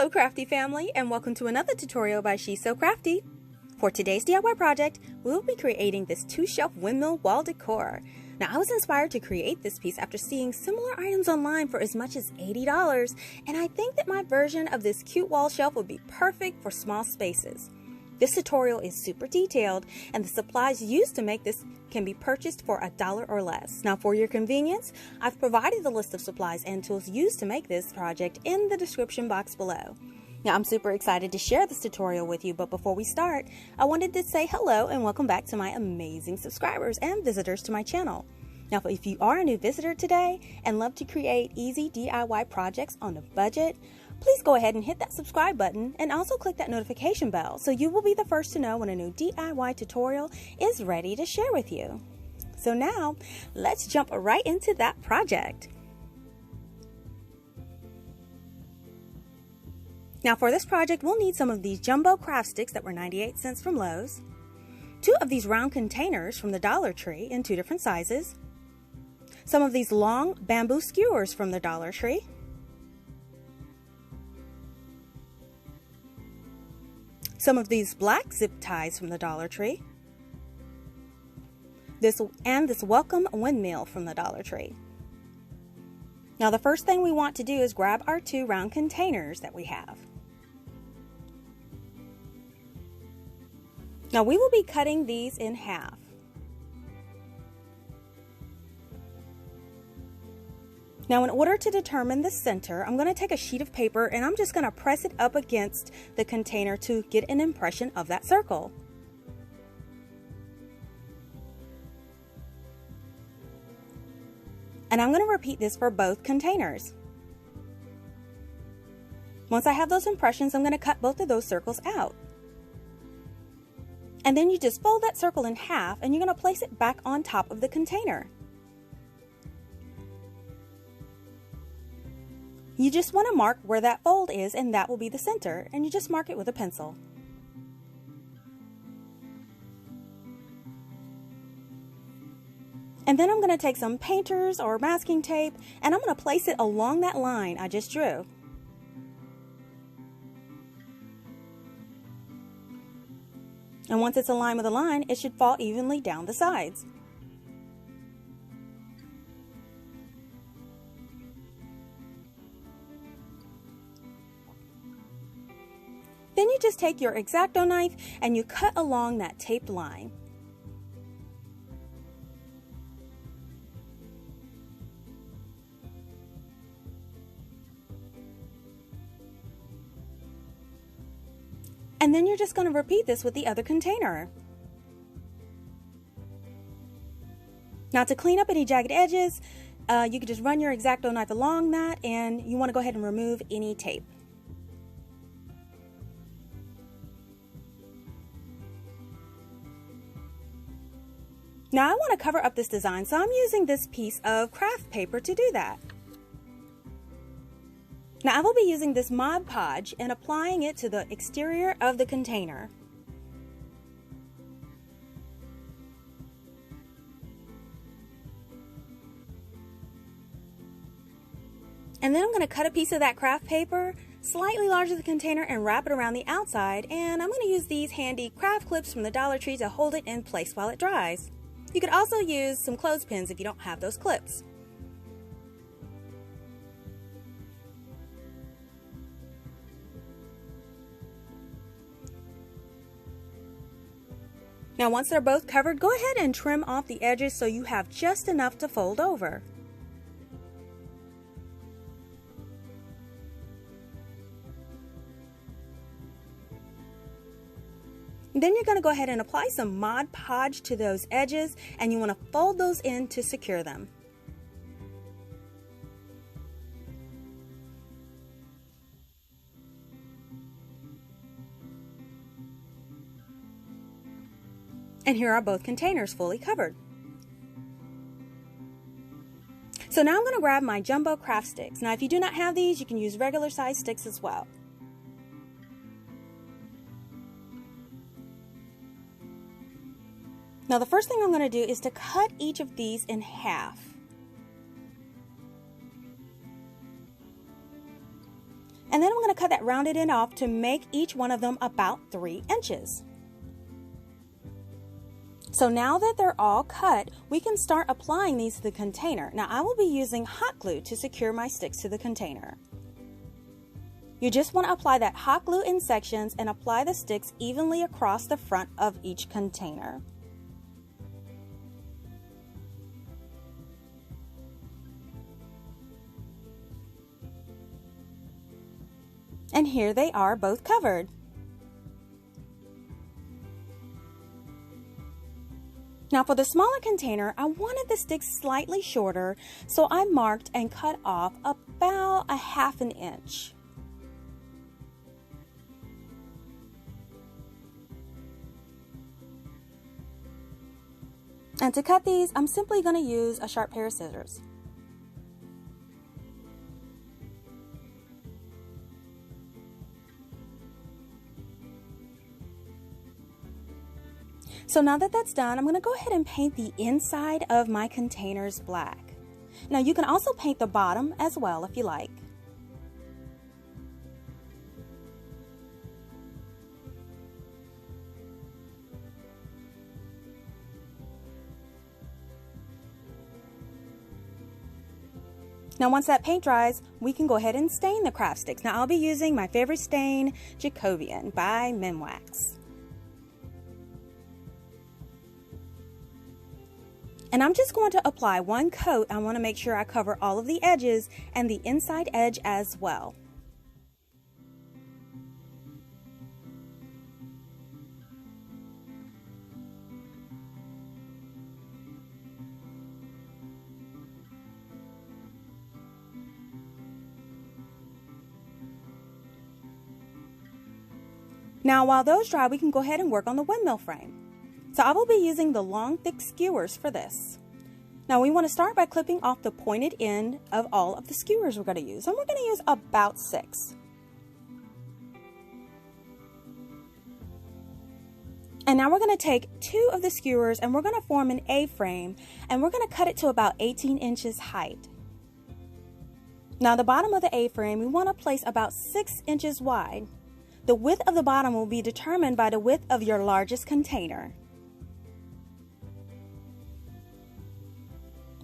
Hello CraftDee Family, and welcome to another tutorial by She's So Crafty. For today's DIY project, we will be creating this 2-shelf windmill wall decor. Now I was inspired to create this piece after seeing similar items online for as much as $80, and I think that my version of this cute wall shelf would be perfect for small spaces. This tutorial is super detailed, and the supplies used to make this can be purchased for $1 or less. Now for your convenience, I've provided the list of supplies and tools used to make this project in the description box below. Now I'm super excited to share this tutorial with you, but before we start, I wanted to say hello and welcome back to my amazing subscribers and visitors to my channel. Now if you are a new visitor today and love to create easy DIY projects on a budget, please go ahead and hit that subscribe button and also click that notification bell so you will be the first to know when a new DIY tutorial is ready to share with you. So now, let's jump right into that project. Now for this project, we'll need some of these jumbo craft sticks that were 98 cents from Lowe's, 2 of these round containers from the Dollar Tree in 2 different sizes, some of these long bamboo skewers from the Dollar Tree, some of these black zip ties from the Dollar Tree, this welcome windmill from the Dollar Tree. Now the first thing we want to do is grab our 2 round containers that we have. Now we will be cutting these in half. Now in order to determine the center, I'm going to take a sheet of paper and I'm just going to press it up against the container to get an impression of that circle. And I'm going to repeat this for both containers. Once I have those impressions, I'm going to cut both of those circles out. And then you just fold that circle in half and you're going to place it back on top of the container. You just want to mark where that fold is, and that will be the center, and you just mark it with a pencil. And then I'm going to take some painters or masking tape, and I'm going to place it along that line I just drew. And once it's aligned with the line, it should fall evenly down the sides. Then you just take your X-Acto knife and you cut along that taped line. And then you're just going to repeat this with the other container. Now to clean up any jagged edges, you can just run your X-Acto knife along that, and you want to go ahead and remove any tape. Now I want to cover up this design, so I'm using this piece of craft paper to do that. Now I will be using this Mod Podge and applying it to the exterior of the container. And then I'm going to cut a piece of that craft paper slightly larger than the container and wrap it around the outside, and I'm going to use these handy craft clips from the Dollar Tree to hold it in place while it dries. You could also use some clothespins if you don't have those clips. Now once they're both covered, go ahead and trim off the edges so you have just enough to fold over. Then you're going to go ahead and apply some Mod Podge to those edges, and you want to fold those in to secure them. And here are both containers fully covered. So now I'm going to grab my jumbo craft sticks. Now if you do not have these, you can use regular size sticks as well. Now the first thing I'm going to do is to cut each of these in half. And then I'm going to cut that rounded end off to make each one of them about 3 inches. So now that they're all cut, we can start applying these to the container. Now I will be using hot glue to secure my sticks to the container. You just want to apply that hot glue in sections and apply the sticks evenly across the front of each container. And here they are, both covered. Now for the smaller container, I wanted the sticks slightly shorter, so I marked and cut off about 1/2 inch. And to cut these, I'm simply going to use a sharp pair of scissors. So now that that's done, I'm going to go ahead and paint the inside of my containers black. Now you can also paint the bottom as well if you like. Now once that paint dries, we can go ahead and stain the craft sticks. Now I'll be using my favorite stain, Jacobian by Minwax. And I'm just going to apply 1 coat. I want to make sure I cover all of the edges and the inside edge as well. Now while those dry, we can go ahead and work on the windmill frame. So I will be using the long, thick skewers for this. Now we want to start by clipping off the pointed end of all of the skewers we're going to use. And we're going to use about 6. And now we're going to take 2 of the skewers and we're going to form an A-frame. And we're going to cut it to about 18 inches height. Now the bottom of the A-frame, we want to place about 6 inches wide. The width of the bottom will be determined by the width of your largest container.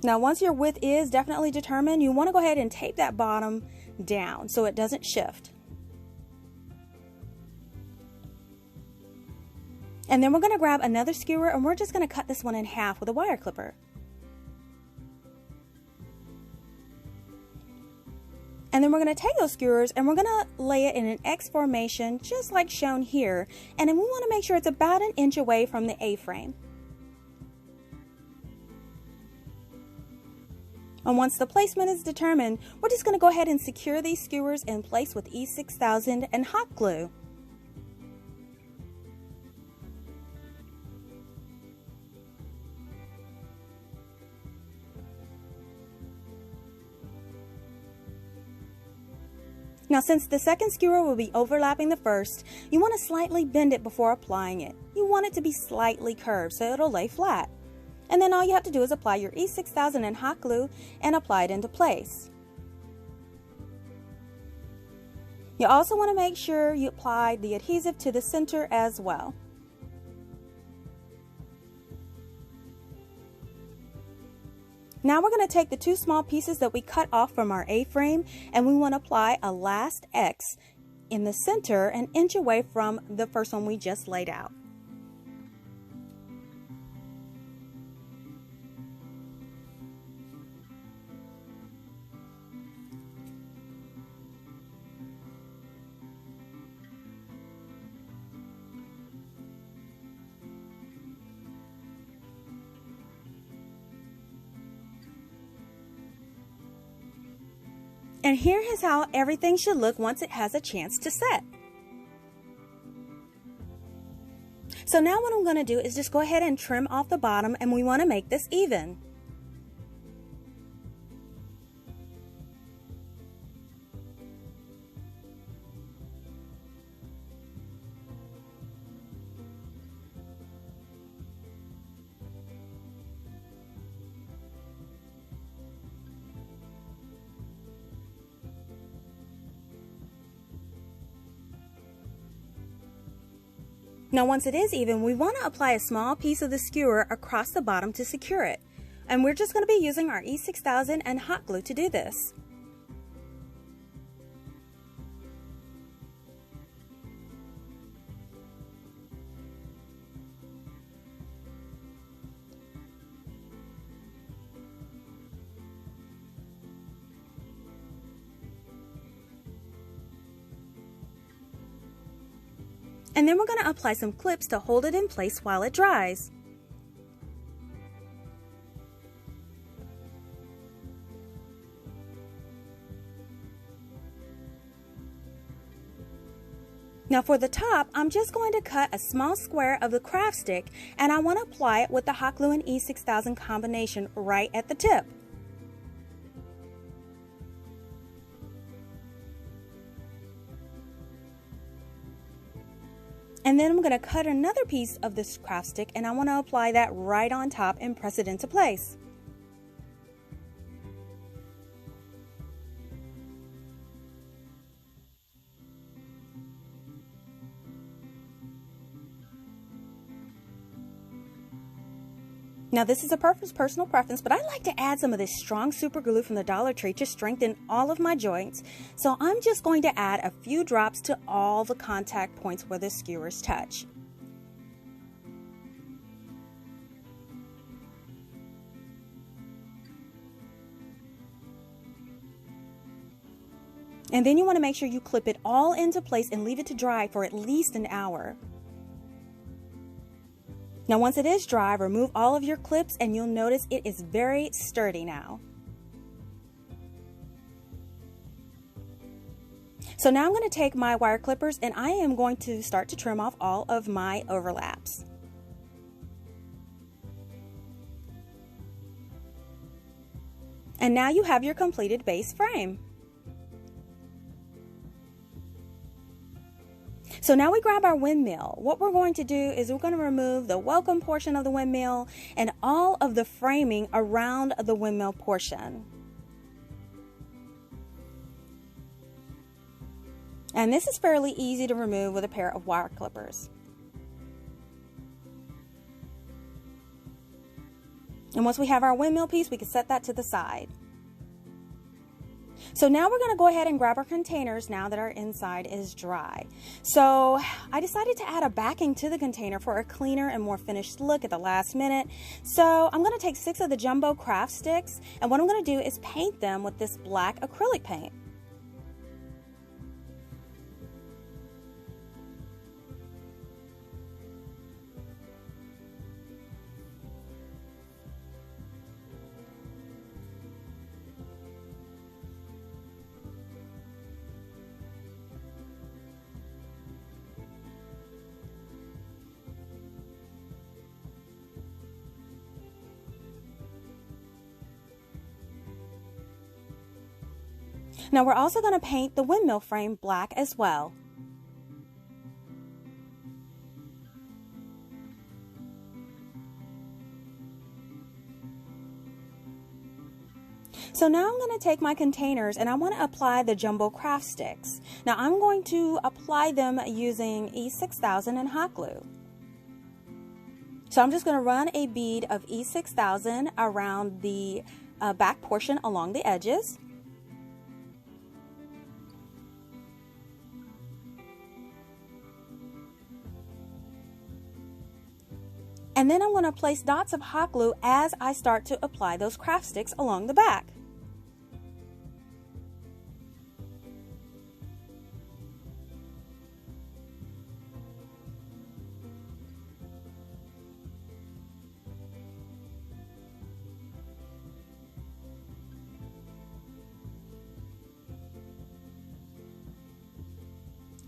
Now once your width is definitely determined, you want to go ahead and tape that bottom down so it doesn't shift. And then we're going to grab another skewer and we're just going to cut this one in half with a wire clipper. And then we're going to take those skewers and we're going to lay it in an X formation just like shown here. And then we want to make sure it's about 1 inch away from the A-frame. And once the placement is determined, we're just going to go ahead and secure these skewers in place with E6000 and hot glue. Now since the second skewer will be overlapping the first, you want to slightly bend it before applying it. You want it to be slightly curved so it'll lay flat. And then all you have to do is apply your E6000 and hot glue and apply it into place. You also want to make sure you apply the adhesive to the center as well. Now we're going to take the 2 small pieces that we cut off from our A-frame and we want to apply a last X in the center 1 inch away from the first one we just laid out. And here is how everything should look once it has a chance to set. So now what I'm going to do is just go ahead and trim off the bottom, and we want to make this even. Now once it is even, we want to apply a small piece of the skewer across the bottom to secure it. And we're just going to be using our E6000 and hot glue to do this. And then we're going to apply some clips to hold it in place while it dries. Now for the top, I'm just going to cut a small square of the craft stick, and I want to apply it with the hot glue and E6000 combination right at the tip. And then I'm going to cut another piece of this craft stick, and I want to apply that right on top and press it into place. Now this is a personal preference, but I like to add some of this strong super glue from the Dollar Tree to strengthen all of my joints. So I'm just going to add a few drops to all the contact points where the skewers touch. And then you want to make sure you clip it all into place and leave it to dry for at least an hour. Now once it is dry, remove all of your clips and you'll notice it is very sturdy now. So now I'm going to take my wire clippers and I am going to start to trim off all of my overlaps. And now you have your completed base frame. So now we grab our windmill. What we're going to do is we're going to remove the welcome portion of the windmill and all of the framing around the windmill portion. And this is fairly easy to remove with a pair of wire clippers. And once we have our windmill piece, we can set that to the side. So now we're going to go ahead and grab our containers now that our inside is dry. So I decided to add a backing to the container for a cleaner and more finished look at the last minute. So I'm going to take 6 of the jumbo craft sticks, and what I'm going to do is paint them with this black acrylic paint. Now we're also going to paint the windmill frame black as well. So now I'm going to take my containers and I want to apply the jumbo craft sticks. Now I'm going to apply them using E6000 and hot glue. So I'm just going to run a bead of E6000 around the back portion along the edges. And then I'm going to place dots of hot glue as I start to apply those craft sticks along the back.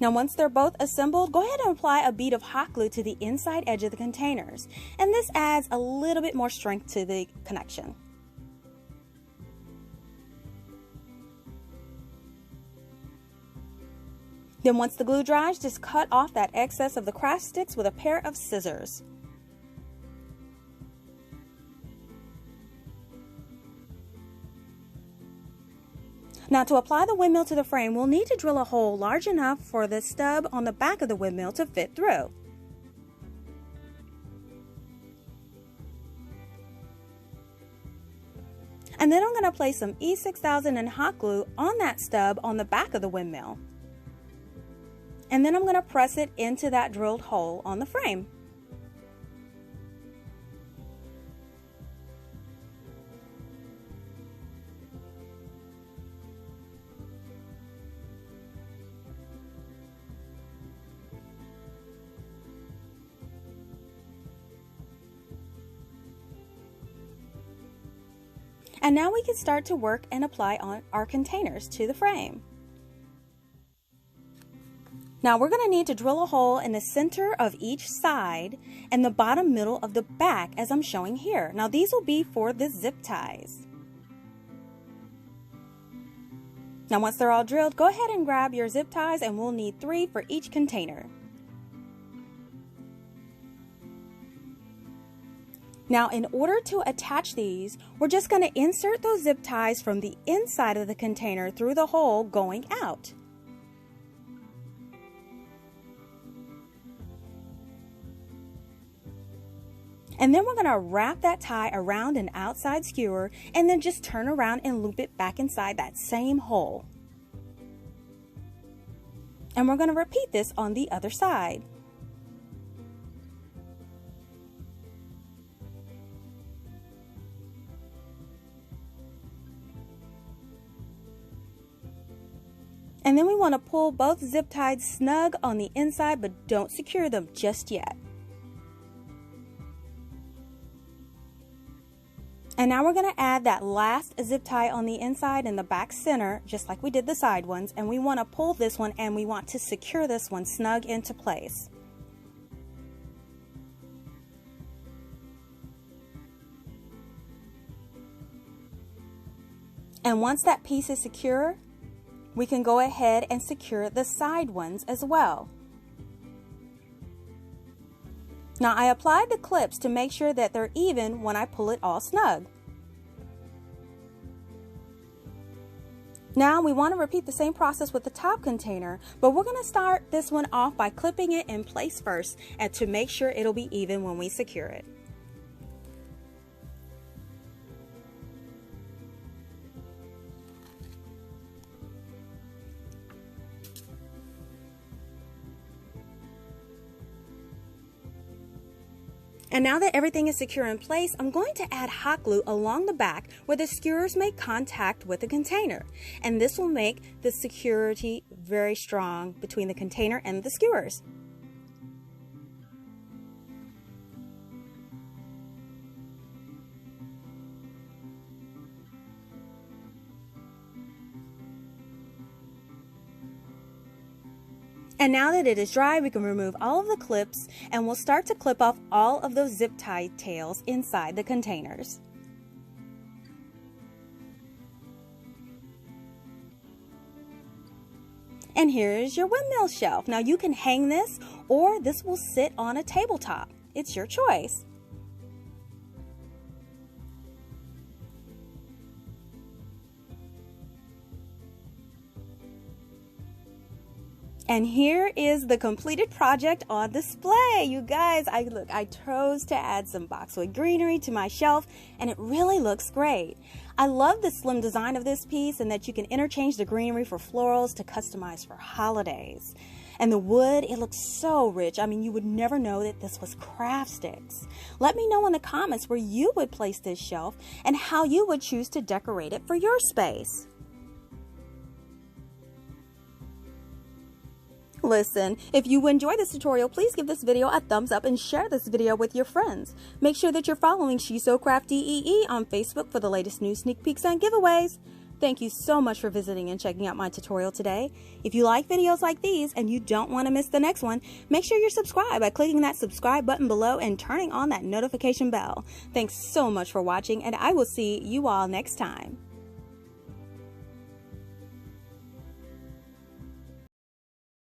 Now once they're both assembled, go ahead and apply a bead of hot glue to the inside edge of the containers. And this adds a little bit more strength to the connection. Then once the glue dries, just cut off that excess of the craft sticks with a pair of scissors. Now to apply the windmill to the frame, we'll need to drill a hole large enough for the stub on the back of the windmill to fit through. And then I'm going to place some E6000 and hot glue on that stub on the back of the windmill. And then I'm going to press it into that drilled hole on the frame. And now we can start to work and apply on our containers to the frame. Now we're going to need to drill a hole in the center of each side and the bottom middle of the back as I'm showing here. Now these will be for the zip ties. Now once they're all drilled, go ahead and grab your zip ties, and we'll need 3 for each container. Now in order to attach these, we're just going to insert those zip ties from the inside of the container through the hole going out. And then we're going to wrap that tie around an outside skewer and then just turn around and loop it back inside that same hole. And we're going to repeat this on the other side. And then we want to pull both zip ties snug on the inside, but don't secure them just yet. And now we're going to add that last zip tie on the inside in the back center, just like we did the side ones. And we want to pull this one, and we want to secure this one snug into place. And once that piece is secure, we can go ahead and secure the side ones as well. Now I applied the clips to make sure that they're even when I pull it all snug. Now we want to repeat the same process with the top container, but we're going to start this one off by clipping it in place first, and to make sure it'll be even when we secure it. And now that everything is secure in place, I'm going to add hot glue along the back where the skewers make contact with the container. And this will make the security very strong between the container and the skewers. And now that it is dry, we can remove all of the clips, and we'll start to clip off all of those zip tie tails inside the containers. And here is your windmill shelf. Now you can hang this, or this will sit on a tabletop. It's your choice. And here is the completed project on display. You guys, I chose to add some boxwood greenery to my shelf, and it really looks great. I love the slim design of this piece, and that you can interchange the greenery for florals to customize for holidays. And the wood, it looks so rich. I mean, you would never know that this was craft sticks. Let me know in the comments where you would place this shelf and how you would choose to decorate it for your space. Listen, if you enjoyed this tutorial, please give this video a thumbs up and share this video with your friends. Make sure that you're following She's So CraftDee on Facebook for the latest news, sneak peeks, and giveaways. Thank you so much for visiting and checking out my tutorial today. If you like videos like these and you don't want to miss the next one, make sure you're subscribed by clicking that subscribe button below and turning on that notification bell. Thanks so much for watching, and I will see you all next time.